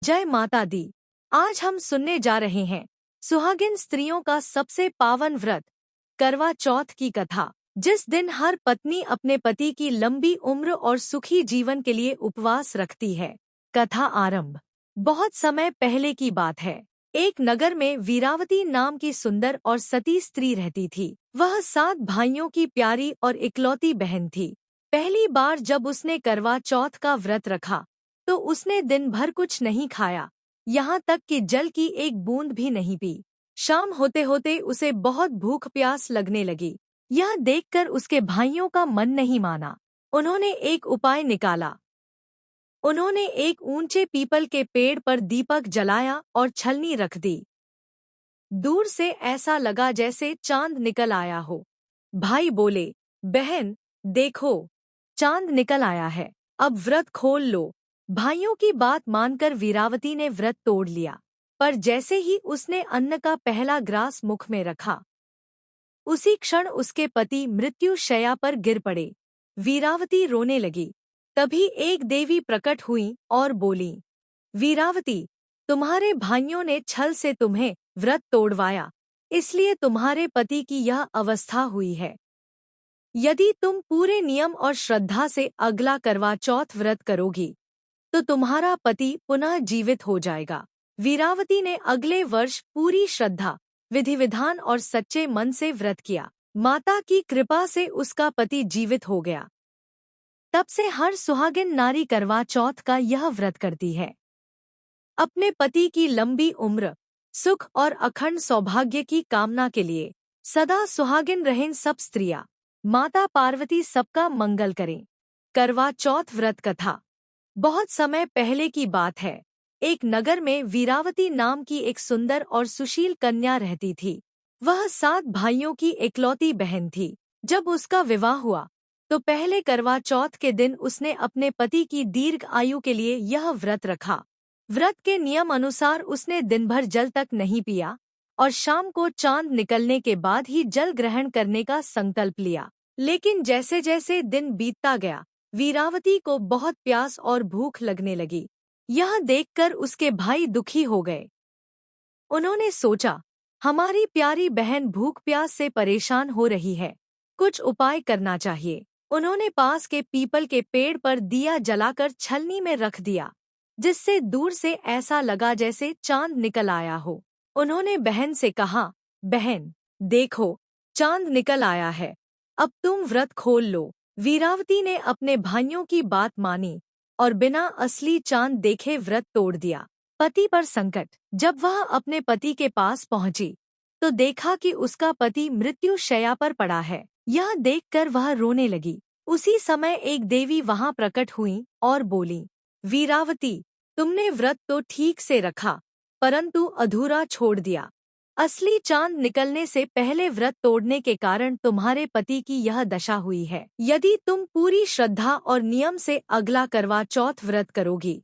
जय माता दी। आज हम सुनने जा रहे हैं सुहागिन स्त्रियों का सबसे पावन व्रत करवा चौथ की कथा, जिस दिन हर पत्नी अपने पति की लंबी उम्र और सुखी जीवन के लिए उपवास रखती है। कथा आरंभ। बहुत समय पहले की बात है। एक नगर में वीरावती नाम की सुंदर और सती स्त्री रहती थी। वह 7 भाइयों की प्यारी और इकलौती बहन थी। पहली बार जब उसने करवा चौथ का व्रत रखा तो उसने दिन भर कुछ नहीं खाया, यहाँ तक कि जल की एक बूंद भी नहीं पी। शाम होते होते उसे बहुत भूख प्यास लगने लगी। यह देखकर उसके भाइयों का मन नहीं माना। उन्होंने एक उपाय निकाला। उन्होंने एक ऊंचे पीपल के पेड़ पर दीपक जलाया और छलनी रख दी। दूर से ऐसा लगा जैसे चांद निकल आया हो। भाई बोले, बहन देखो, चांद निकल आया है, अब व्रत खोल लो। भाइयों की बात मानकर वीरावती ने व्रत तोड़ लिया। पर जैसे ही उसने अन्न का पहला ग्रास मुख में रखा, उसी क्षण उसके पति मृत्यु शैया पर गिर पड़े। वीरावती रोने लगी। तभी एक देवी प्रकट हुई और बोली, वीरावती, तुम्हारे भाइयों ने छल से तुम्हें व्रत तोड़वाया, इसलिए तुम्हारे पति की यह अवस्था हुई है। यदि तुम पूरे नियम और श्रद्धा से अगला करवा चौथ व्रत करोगी तो तुम्हारा पति पुनः जीवित हो जाएगा। वीरावती ने अगले वर्ष पूरी श्रद्धा, विधि विधान और सच्चे मन से व्रत किया। माता की कृपा से उसका पति जीवित हो गया। तब से हर सुहागिन नारी करवा चौथ का यह व्रत करती है। अपने पति की लंबी उम्र, सुख और अखंड सौभाग्य की कामना के लिए सदा सुहागिन रहें सब स्त्रियां। माता पार्वती सबका मंगल करें। करवा चौथ व्रत कथा। बहुत समय पहले की बात है। एक नगर में वीरावती नाम की एक सुंदर और सुशील कन्या रहती थी। वह 7 भाइयों की इकलौती बहन थी। जब उसका विवाह हुआ तो पहले करवा चौथ के दिन उसने अपने पति की दीर्घ आयु के लिए यह व्रत रखा। व्रत के नियम अनुसार उसने दिन भर जल तक नहीं पिया और शाम को चांद निकलने के बाद ही जल ग्रहण करने का संकल्प लिया। लेकिन जैसे जैसे दिन बीतता गया, वीरावती को बहुत प्यास और भूख लगने लगी। यह देखकर उसके भाई दुखी हो गए। उन्होंने सोचा, हमारी प्यारी बहन भूख प्यास से परेशान हो रही है, कुछ उपाय करना चाहिए। उन्होंने पास के पीपल के पेड़ पर दिया जलाकर छलनी में रख दिया, जिससे दूर से ऐसा लगा जैसे चांद निकल आया हो। उन्होंने बहन से कहा, बहन देखो, चांद निकल आया है, अब तुम व्रत खोल लो। वीरावती ने अपने भाइयों की बात मानी और बिना असली चांद देखे व्रत तोड़ दिया। पति पर संकट। जब वह अपने पति के पास पहुंची तो देखा कि उसका पति मृत्यु शैया पर पड़ा है। यह देखकर वह रोने लगी। उसी समय एक देवी वहां प्रकट हुई और बोली, वीरावती, तुमने व्रत तो ठीक से रखा, परंतु अधूरा छोड़ दिया। असली चांद निकलने से पहले व्रत तोड़ने के कारण तुम्हारे पति की यह दशा हुई है। यदि तुम पूरी श्रद्धा और नियम से अगला करवा चौथ व्रत करोगी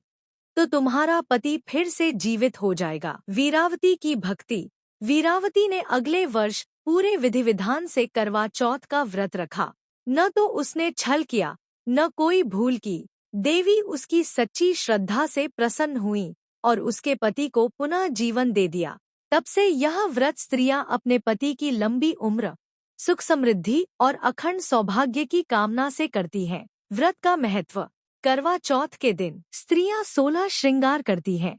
तो तुम्हारा पति फिर से जीवित हो जाएगा। वीरावती की भक्ति। वीरावती ने अगले वर्ष पूरे विधि विधान से करवा चौथ का व्रत रखा। न तो उसने छल किया, न कोई भूल की। देवी उसकी सच्ची श्रद्धा से प्रसन्न हुई और उसके पति को पुनः जीवन दे दिया। तब से यह व्रत स्त्रियां अपने पति की लंबी उम्र, सुख समृद्धि और अखंड सौभाग्य की कामना से करती हैं। व्रत का महत्व। करवा चौथ के दिन स्त्रियां 16 श्रृंगार करती हैं।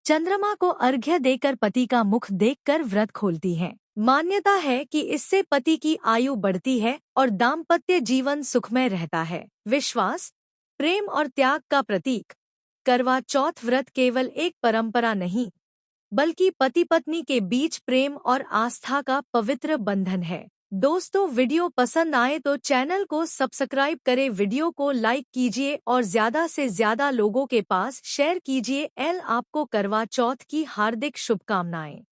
चंद्रमा को अर्घ्य देकर पति का मुख देखकर व्रत खोलती हैं। मान्यता है कि इससे पति की आयु बढ़ती है और दाम्पत्य जीवन सुखमय रहता है। विश्वास, प्रेम और त्याग का प्रतीक। करवा चौथ व्रत केवल एक परंपरा नहीं, बल्कि पति पत्नी के बीच प्रेम और आस्था का पवित्र बंधन है। दोस्तों, वीडियो पसंद आए तो चैनल को सब्सक्राइब करें, वीडियो को लाइक कीजिए और ज्यादा से ज्यादा लोगों के पास शेयर कीजिए। आपको करवा चौथ की हार्दिक शुभकामनाएं।